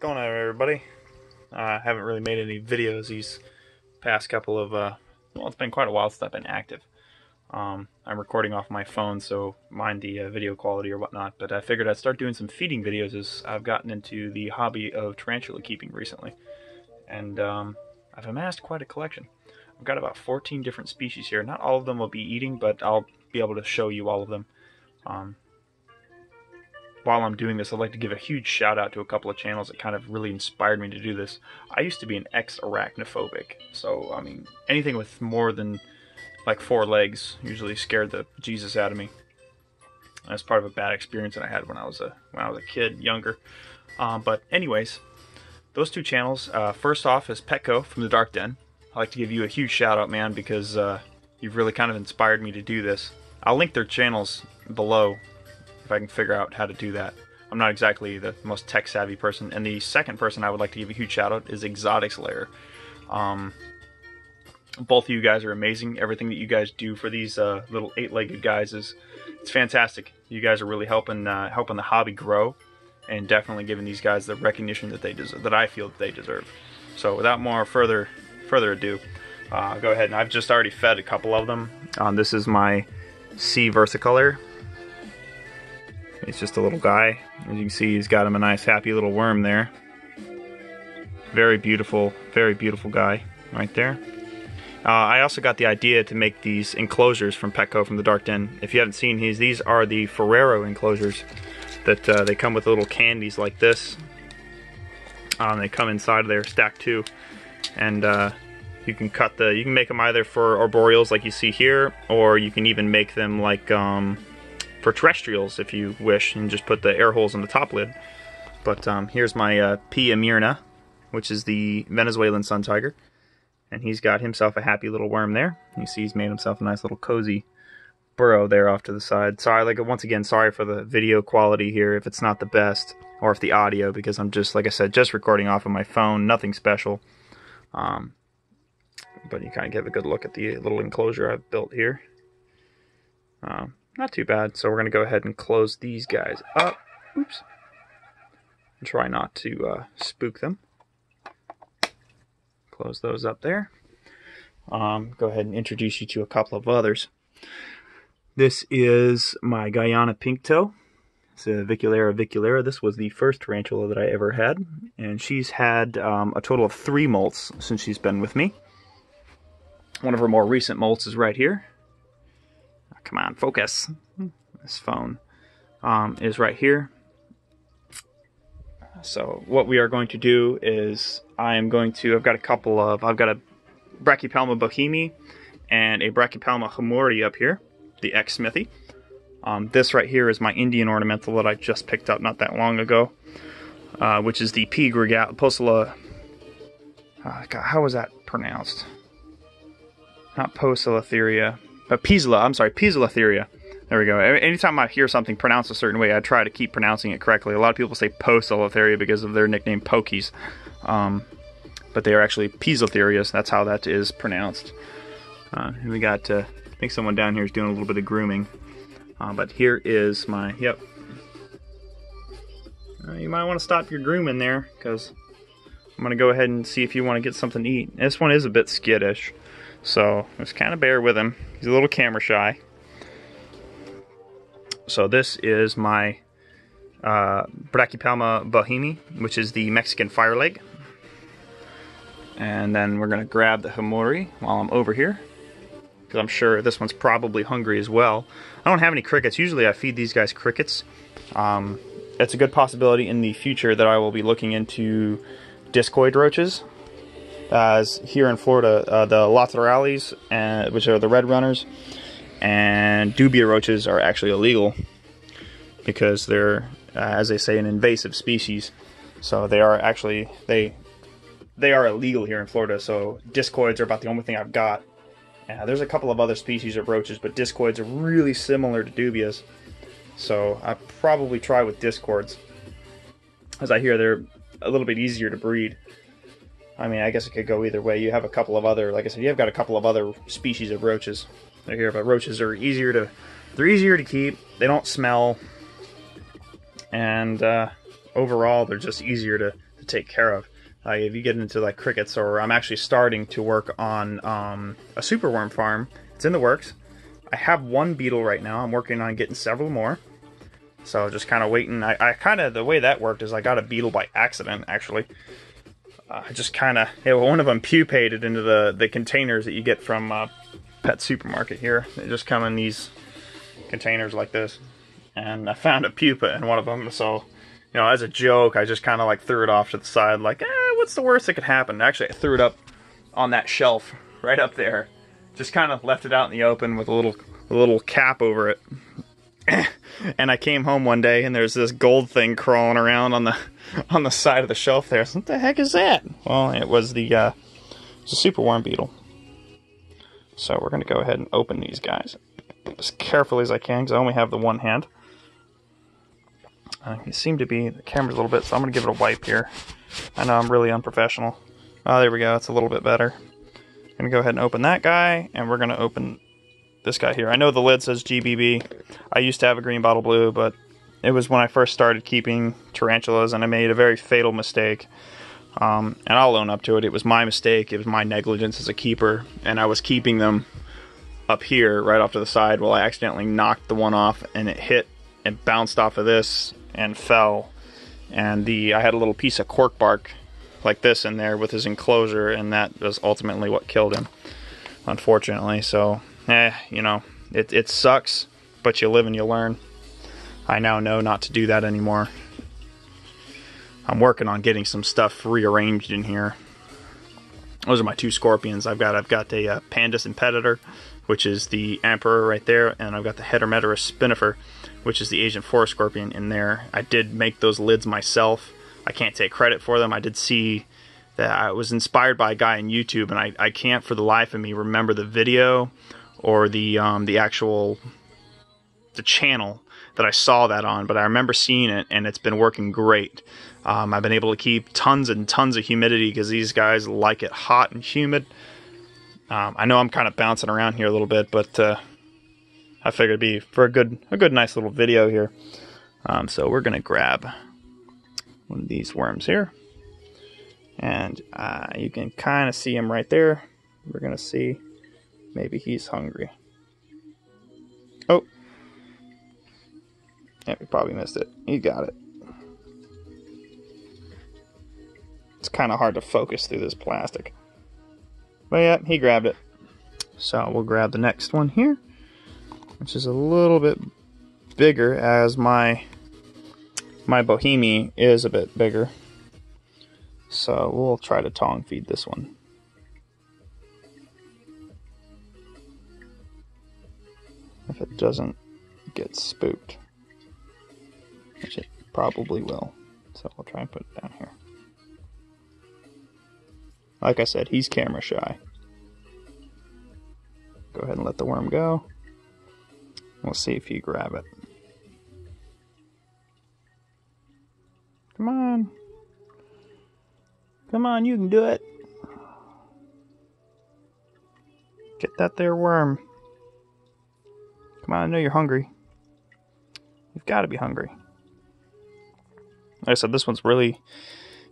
going on, everybody? I haven't really made any videos these past couple of, well, it's been quite a while since I've been active. I'm recording off my phone, so mind the video quality or whatnot, but I figured I'd start doing some feeding videos as I've gotten into the hobby of tarantula keeping recently. And I've amassed quite a collection. I've got about 14 different species here. Not all of them will be eating, but I'll be able to show you all of them. While I'm doing this, I'd like to give a huge shout out to a couple of channels that kind of really inspired me to do this. I used to be an ex-arachnophobic, so I mean, anything with more than like 4 legs usually scared the Jesus out of me. That's part of a bad experience that I had when I was a kid, younger. But anyways, those two channels. First off is Petco from the Dark Den. I'd like to give you a huge shout out, man, because you've really kind of inspired me to do this. I'll link their channels below if I can figure out how to do that. I'm not exactly the most tech savvy person. And the second person I would like to give a huge shout out is Exotics Lair. Both of you guys are amazing. Everything that you guys do for these little 8-legged guys it's fantastic. You guys are really helping the hobby grow, and definitely giving these guys the recognition that they deserve, that I feel that they deserve. So without more further ado, go ahead, and I've just already fed a couple of them. This is my C versicolor. He's just a little guy. As you can see, he's got him a nice happy little worm there. Very beautiful guy right there. I also got the idea to make these enclosures from Petco from the Dark Den. If you haven't seen these are the Ferrero enclosures that they come with little candies like this. They come inside there, stacked too, and you can make them either for arboreals like you see here, or you can even make them like for terrestrials if you wish, and just put the air holes in the top lid. But here's my P. Emirna, which is the Venezuelan sun tiger, and he's got himself a happy little worm there. You see he's made himself a nice little cozy burrow there off to the side. Sorry, once again, sorry for the video quality here if it's not the best, or if the audio, because I'm just, like I said, just recording off of my phone, nothing special. But you kind of get a good look at the little enclosure I've built here. Not too bad. So we're going to go ahead and close these guys up. Oops. And try not to spook them. Close those up there. Go ahead and introduce you to a couple of others. This is my Guyana pink toe. It's a Viculera viculera. This was the first tarantula that I ever had, and she's had a total of 3 molts since she's been with me. One of her more recent molts is right here. Oh, come on, focus. This phone is right here. So what we are going to do is I've got a Brachypelma bohemi and a Brachypelma hamori up here, the ex-smithy. This right here is my Indian ornamental that I just picked up not that long ago, which is the P. Posela. God, how was that pronounced? Not Poselatheria, but Pisela. I'm sorry, Piselatheria. There we go. Anytime I hear something pronounced a certain way, I try to keep pronouncing it correctly. A lot of people say Poselatheria because of their nickname Pokies, but they are actually Piselatherias. That's how that is pronounced. We got, I think someone down here is doing a little bit of grooming. But here is my, yep. You might want to stop your grooming there, because I'm going to go ahead and see if you want to get something to eat. This one is a bit skittish, so just kind of bear with him. He's a little camera shy. So this is my Brachypelma bohemi, which is the Mexican fireleg. And then we're going to grab the hamori while I'm over here, because I'm sure this one's probably hungry as well. I don't have any crickets. Usually I feed these guys crickets. It's a good possibility in the future that I will be looking into discoid roaches. As here in Florida, the laterales, which are the red runners, and dubia roaches are actually illegal because they're, as they say, an invasive species. So they are actually, they are illegal here in Florida. So discoids are about the only thing I've got. There's a couple of other species of roaches, but discoids are really similar to dubias. So I'll probably try with discords, as I hear they're a little bit easier to breed. I mean, I guess it could go either way. You have a couple of other, like I said, you've got a couple of other species of roaches. They're here, but roaches are easier to keep. They don't smell, and overall they're just easier to take care of. If you get into like crickets, or I'm actually starting to work on a superworm farm. It's in the works. I have one beetle right now. I'm working on getting several more. So just kind of waiting. I kind of, the way that worked is I got a beetle by accident, actually. I just kind of, one of them pupated into the containers that you get from Pet Supermarket here. They just come in these containers like this. And I found a pupa in one of them, so, you know, as a joke, I just kind of like threw it off to the side, like, what's the worst that could happen? Actually, I threw it up on that shelf, right up there. Just kind of left it out in the open with a little cap over it. And I came home one day and there's this gold thing crawling around on the side of the shelf there. So what the heck is that? Well, it was a superworm beetle. So we're gonna go ahead and open these guys as carefully as I can, because I only have the one hand. You seem to be, the camera's a little bit, so I'm gonna give it a wipe here. I know I'm really unprofessional. Oh, there we go, it's a little bit better. I'm gonna go ahead and open that guy, and we're gonna open this guy here. I know the lid says GBB. I used to have a green bottle blue, but it was when I first started keeping tarantulas, and I made a very fatal mistake. And I'll own up to it. It was my mistake. It was my negligence as a keeper, and I was keeping them up here right off to the side. Well, I accidentally knocked the one off, and it hit and bounced off of this and fell. And I had a little piece of cork bark like this in there with his enclosure, and that was ultimately what killed him, unfortunately. So, you know, it sucks, but you live and you learn. I now know not to do that anymore. I'm working on getting some stuff rearranged in here. Those are my two scorpions. I've got a Pandus Impeditor, which is the Emperor right there, and I've got the Heterometeorus spinifer, which is the Asian forest scorpion in there. I did make those lids myself. I can't take credit for them. I did see that I was inspired by a guy on YouTube, and I can't for the life of me remember the video or the actual channel that I saw that on, but I remember seeing it, and it's been working great. I've been able to keep tons and tons of humidity because these guys like it hot and humid. I know I'm kind of bouncing around here a little bit, but I figured it'd be for a good nice little video here. So we're gonna grab one of these worms here, and you can kind of see him right there. We're gonna see, maybe he's hungry. Oh, yeah, we probably missed it. He got it. It's kind of hard to focus through this plastic. But yeah, he grabbed it. So we'll grab the next one here, which is a little bit bigger, as my Bohemi is a bit bigger. So we'll try to tongue feed this one. If it doesn't get spooked, which it probably will. So we'll try and put it down here. Like I said, he's camera shy. Go ahead and let the worm go. We'll see if you grab it. Come on. Come on, you can do it. Get that there worm. Come on, I know you're hungry. You've got to be hungry. Like I said, this one's really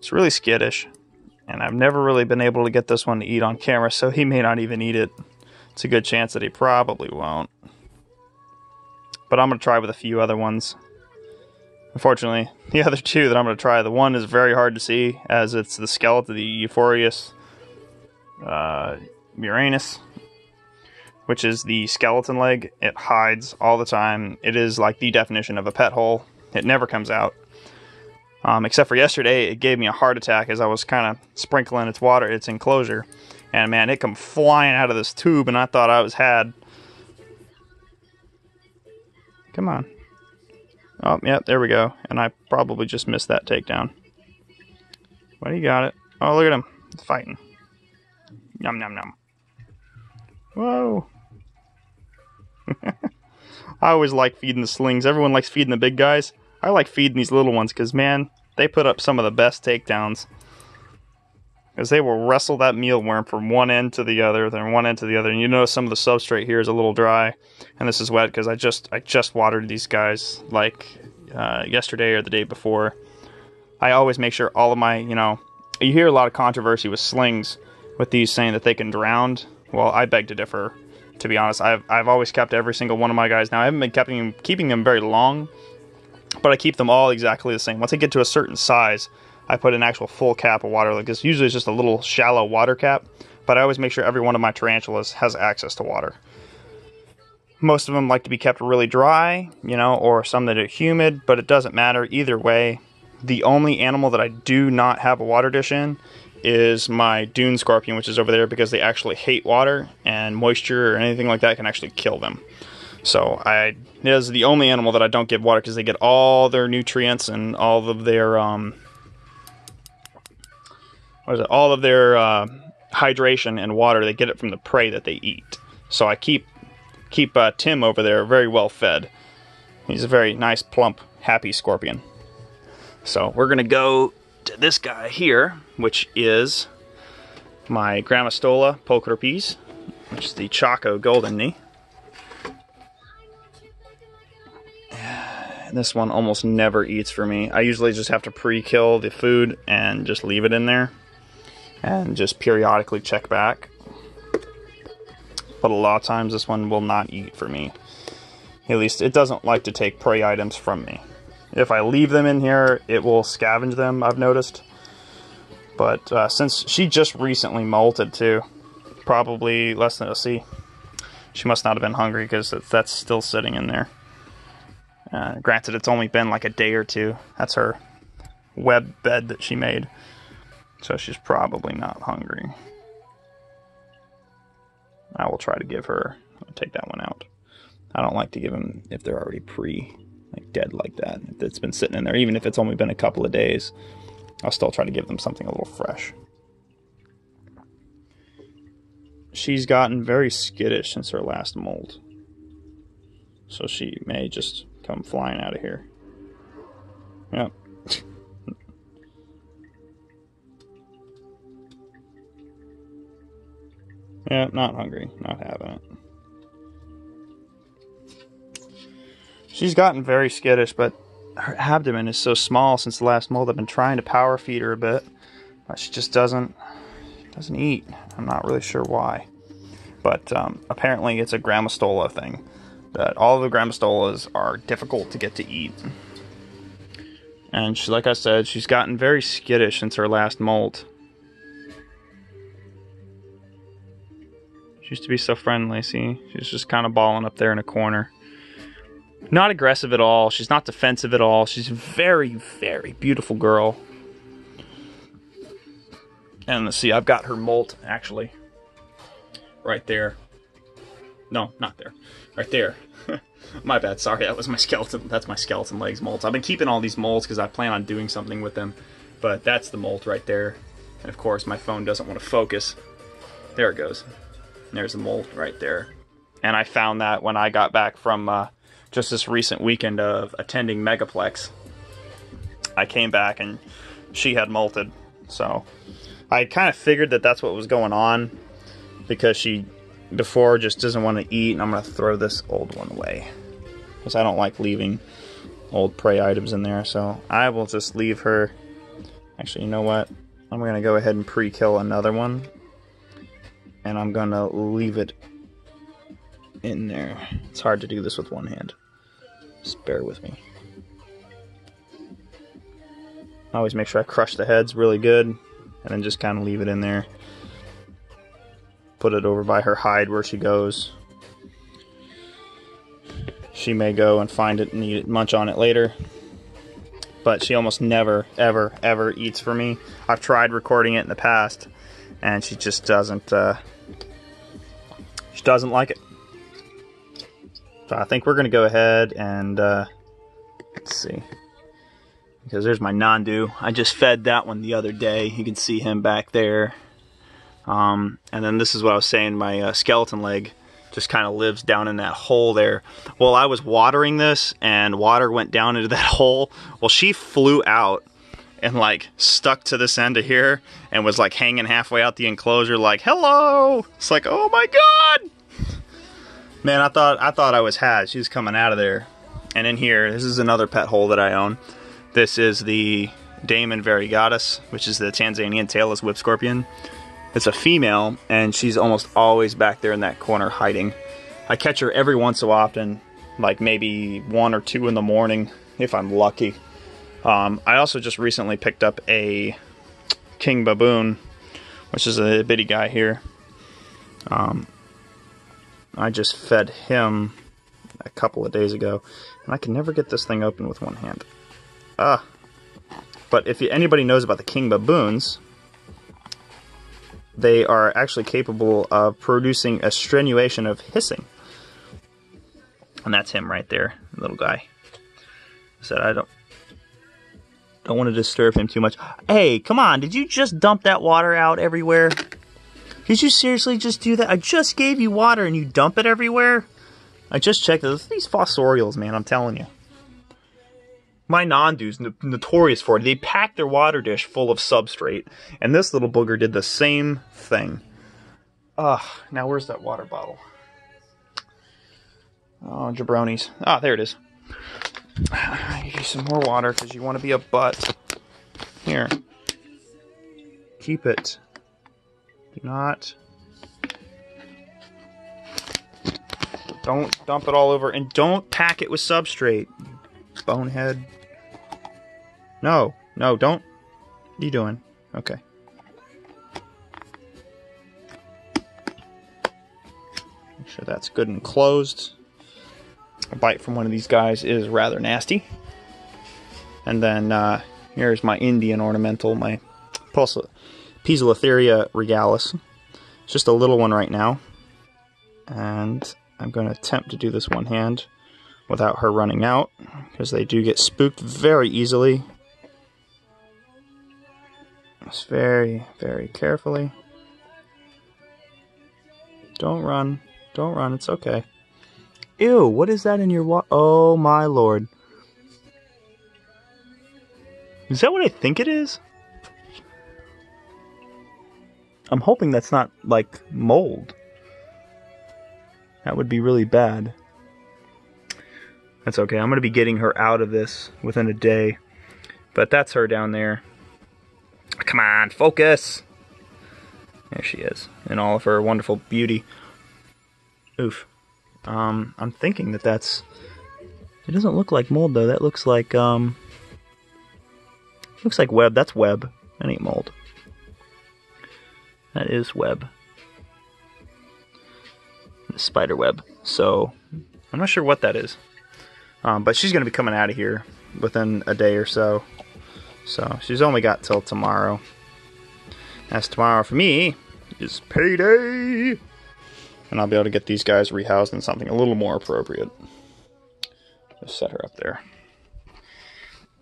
skittish. And I've never really been able to get this one to eat on camera, so he may not even eat it. It's a good chance that he probably won't. But I'm going to try with a few other ones. Unfortunately, the other two that I'm going to try, the one is very hard to see, as it's the skeleton, the Euphorius Muranus, which is the skeleton leg. It hides all the time. It is like the definition of a pet hole. It never comes out. Except for yesterday, it gave me a heart attack as I was kind of sprinkling its enclosure. And man, it come flying out of this tube, and I thought I was had. Come on. Oh, yeah, there we go. And I probably just missed that takedown. But he got it. Oh, look at him. He's fighting. Yum, yum, yum. Whoa. I always like feeding the slings. Everyone likes feeding the big guys. I like feeding these little ones because, man, they put up some of the best takedowns. Because they will wrestle that mealworm from one end to the other, then one end to the other. And you notice some of the substrate here is a little dry. And this is wet because I just watered these guys like yesterday or the day before. I always make sure all of my, you know, you hear a lot of controversy with slings with these saying that they can drown. Well, I beg to differ, to be honest. I've always kept every single one of my guys. Now, I haven't been keeping them very long, but I keep them all exactly the same. Once they get to a certain size, I put an actual full cap of water. Like this usually is just a little shallow water cap, but I always make sure every one of my tarantulas has access to water. Most of them like to be kept really dry, you know, or some that are humid, but it doesn't matter either way. The only animal that I do not have a water dish in is my dune scorpion, which is over there, because they actually hate water, and moisture or anything like that can actually kill them. So it is the only animal that I don't give water, because they get all their nutrients and all of their hydration and water. They get it from the prey that they eat. So I keep Tim over there very well fed. He's a very nice, plump, happy scorpion. So we're gonna go to this guy here, which is my Grammostola pulchripes, which is the Chaco golden knee. This one almost never eats for me. I usually just have to pre-kill the food and just leave it in there and just periodically check back. But a lot of times this one will not eat for me. At least it doesn't like to take prey items from me. If I leave them in here, it will scavenge them, I've noticed. But since she just recently molted too, probably less than, let's see, she must not have been hungry because that's still sitting in there. Granted, it's only been like a day or two. That's her web bed that she made. So she's probably not hungry. I will try to give her, I'll take that one out. I don't like to give them if they're already dead like that. If it's been sitting in there, even if it's only been a couple of days, I'll still try to give them something a little fresh. She's gotten very skittish since her last molt. So she may just come flying out of here. Yep. Yeah, not hungry, not having it. She's gotten very skittish, but her abdomen is so small since the last molt. I've been trying to power feed her a bit, but she just doesn't eat. I'm not really sure why. But apparently it's a Grammostola thing. That all of the Grammostolas are difficult to get to eat. And she, like I said, she's gotten very skittish since her last molt. She used to be so friendly, see? She's just kind of balling up there in a corner. Not aggressive at all. She's not defensive at all. She's a very, very beautiful girl. And let's see, I've got her molt, actually. Right there. No, not there. Right there. My bad, sorry, that was my skeleton. That's my skeleton legs molts. I've been keeping all these molts because I plan on doing something with them. But that's the molt right there. And of course, my phone doesn't want to focus. There it goes. There's the molt right there. And I found that when I got back from just this recent weekend of attending Megaplex. I came back and she had molted. So I kind of figured that that's what was going on, because she before just doesn't want to eat. And I'm going to throw this old one away because I don't like leaving old prey items in there. So I will just leave her. Actually, you know what? I'm going to go ahead and pre-kill another one. And I'm going to leave it in there. It's hard to do this with one hand. Just bear with me. I always make sure I crush the heads really good, and then just kind of leave it in there. Put it over by her hide where she goes. She may go and find it and eat it, munch on it later. But she almost never, ever, ever eats for me. I've tried recording it in the past, and she just doesn't, she doesn't like it. So I think we're going to go ahead and, let's see. Because there's my Nandu. I just fed that one the other day. You can see him back there. And then this is what I was saying, my skeleton leg just kind of lives down in that hole there. Well, I was watering this, and water went down into that hole. Well, she flew out and like stuck to this end of here and was like hanging halfway out the enclosure like, hello! It's like, oh my god! Man, I thought I was had. She was coming out of there. And in here, this is another pet hole that I own. This is the Damon variegatus, which is the Tanzanian tailless whip scorpion. It's a female, and she's almost always back there in that corner hiding. I catch her every once so often, like maybe 1 or 2 in the morning, if I'm lucky. I also just recently picked up a king baboon, which is a bitty guy here. I just fed him a couple of days ago, and I can never get this thing open with one hand. But if anybody knows about the king baboons, they are actually capable of producing a strenuation of hissing. And that's him right there, little guy. Said I don't want to disturb him too much. Hey, come on, did you just dump that water out everywhere? Did you seriously just do that? I just gave you water and you dump it everywhere? I just checked these fossorials, man, I'm telling you. My non-dude's notorious for it. They pack their water dish full of substrate, and this little booger did the same thing. Now where's that water bottle? Oh, jabronis. Ah, there it is. I give you some more water because you want to be a butt. Here. Keep it. Do not. Don't dump it all over, and don't pack it with substrate. Bonehead. No, don't. What are you doing? Okay. Make sure that's good and closed. A bite from one of these guys is rather nasty. And then here's my Indian ornamental, my Poecilotheria regalis. It's just a little one right now. And I'm going to attempt to do this one hand without her running out, because they do get spooked very easily. Just very, very carefully. Don't run. Don't run. It's okay. Ew, what is that in your water? Oh my lord. Is that what I think it is? I'm hoping that's not, like, mold. That would be really bad. That's okay. I'm going to be getting her out of this within a day. But that's her down there. Come on, focus! There she is, in all of her wonderful beauty. Oof. I'm thinking that's... It doesn't look like mold, though. That looks like, looks like web. That's web. That ain't mold. That is web. Spider web. So, I'm not sure what that is. But she's going to be coming out of here within a day or so. So, she's only got till tomorrow. As tomorrow for me is payday. And I'll be able to get these guys rehoused in something a little more appropriate. Just set her up there.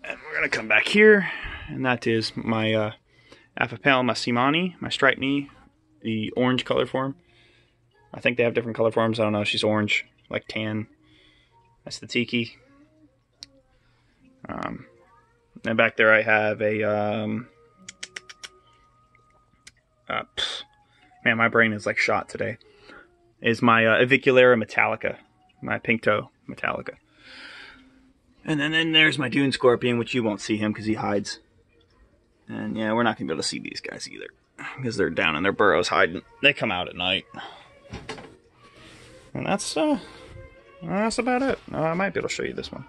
And we're going to come back here. And that is my Apipel Masimani, my striped knee, the orange color form. I think they have different color forms. I don't know. She's orange, like tan. That's the Tiki. And back there I have a... man, my brain is like shot today. Is my Avicularia Metallica. My pink toe Metallica. And then there's my Dune Scorpion, which you won't see him because he hides. And yeah, we're not going to be able to see these guys either. Because they're down in their burrows hiding. They come out at night. And that's about it. I might be able to show you this one.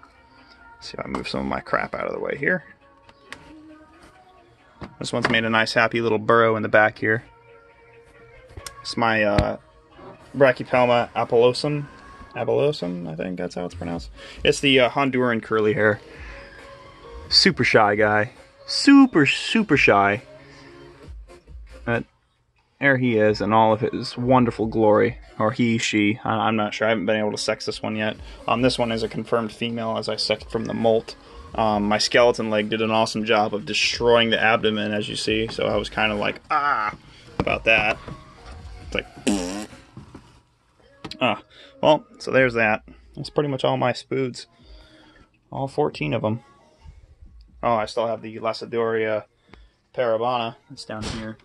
Let's see if I move some of my crap out of the way here. This one's made a nice happy little burrow in the back here. It's my Brachypelma apulosum. Abulosum, I think that's how it's pronounced. It's the Honduran curly hair. Super shy guy. Super, super shy. But there he is in all of his wonderful glory. Or he, she. I'm not sure. I haven't been able to sex this one yet. This one is a confirmed female as I sexed from the molt. My skeleton leg did an awesome job of destroying the abdomen, as you see. So I was kind of like, about that. It's like, well, so there's that. That's pretty much all my spoods. All 14 of them. Oh, I still have the Lacedoria parabana that's down here,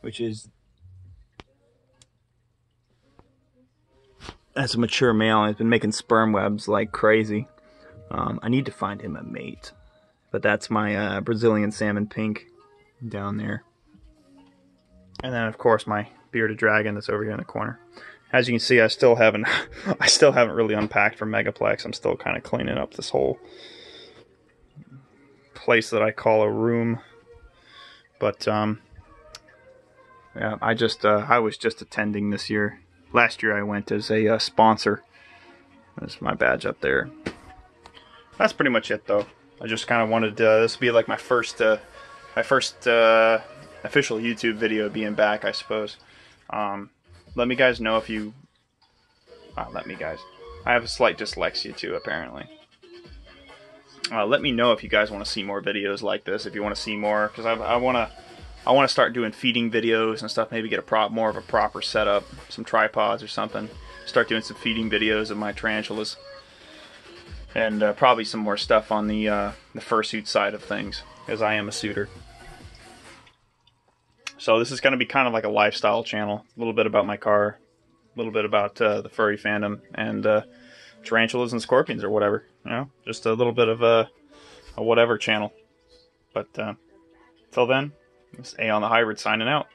which is... That's a mature male, and he's been making sperm webs like crazy. I need to find him a mate. But that's my Brazilian salmon pink down there. And then of course my bearded dragon that's over here in the corner. As you can see, I still haven't really unpacked for Megaplex. I'm still kind of cleaning up this whole place that I call a room. But yeah, I was just attending this year. Last year I went as a sponsor. That's my badge up there. That's pretty much it, though. I just kind of wanted this to be like my first official YouTube video being back, I suppose. Let me guys know if you... let me guys. I have a slight dyslexia too, apparently. Let me know if you guys want to see more videos like this. If you want to see more, because I want to start doing feeding videos and stuff. Maybe get more of a proper setup, some tripods or something. Start doing some feeding videos of my tarantulas, and probably some more stuff on the fursuit side of things, as I am a suitor. So this is going to be kind of like a lifestyle channel. A little bit about my car, a little bit about the furry fandom, and tarantulas and scorpions or whatever. You know, just a little bit of a whatever channel. But till then, it's A on the Hybrid signing out.